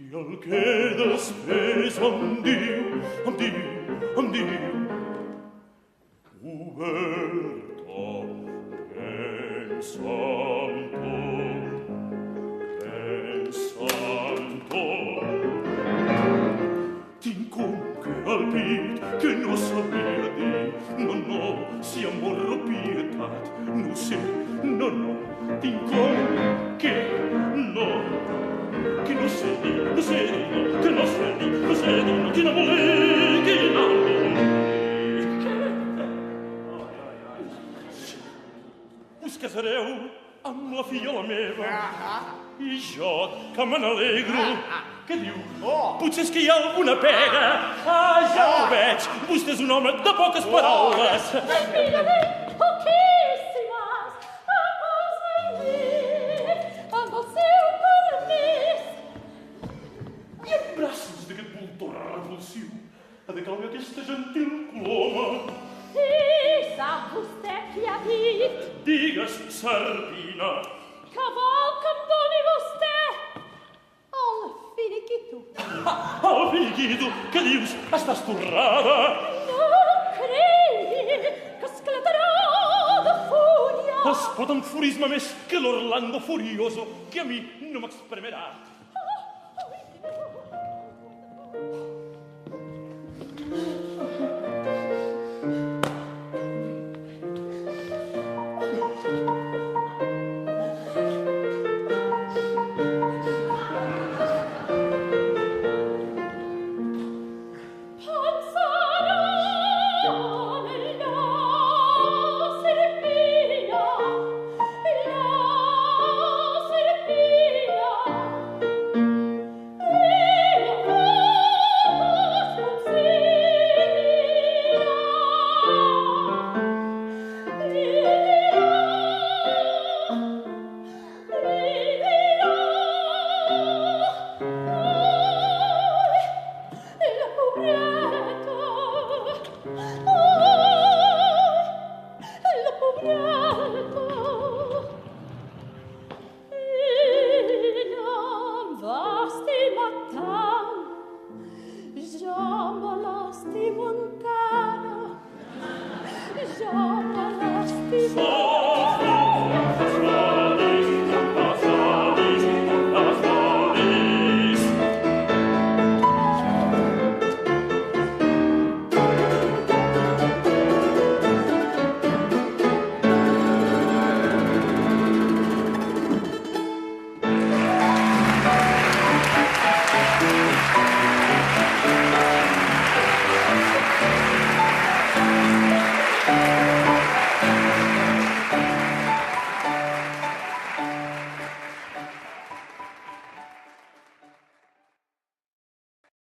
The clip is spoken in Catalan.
I el que després em diu, oberta, pensant tot. Tinc un que al pit que no sabria dir, no, si amor o pietat, no ho sé, no, tinc un que no sé dir, que no sé dir, quina voler, quina voler. Us casareu amb la filla meva i jo, que me n'alegro. Què diu? Potser és que hi ha alguna pega. Ja ho veig, vostè és un home de poques paraules. Mírame, poquíssimes, amb el seu permís. I en braços d'aquest voltor revulsiu ha de caure aquesta gentil coloma. Sí, sap vostè qui ha dit? Digues, Sardina. Que vol que em doni vostè el finiquito. El finiquito, què dius? Estàs torrada? No cregui que esclatarà de fúria. Es pot enfurisme més que l'Orlando Furioso, que a mi no m'exprimerà.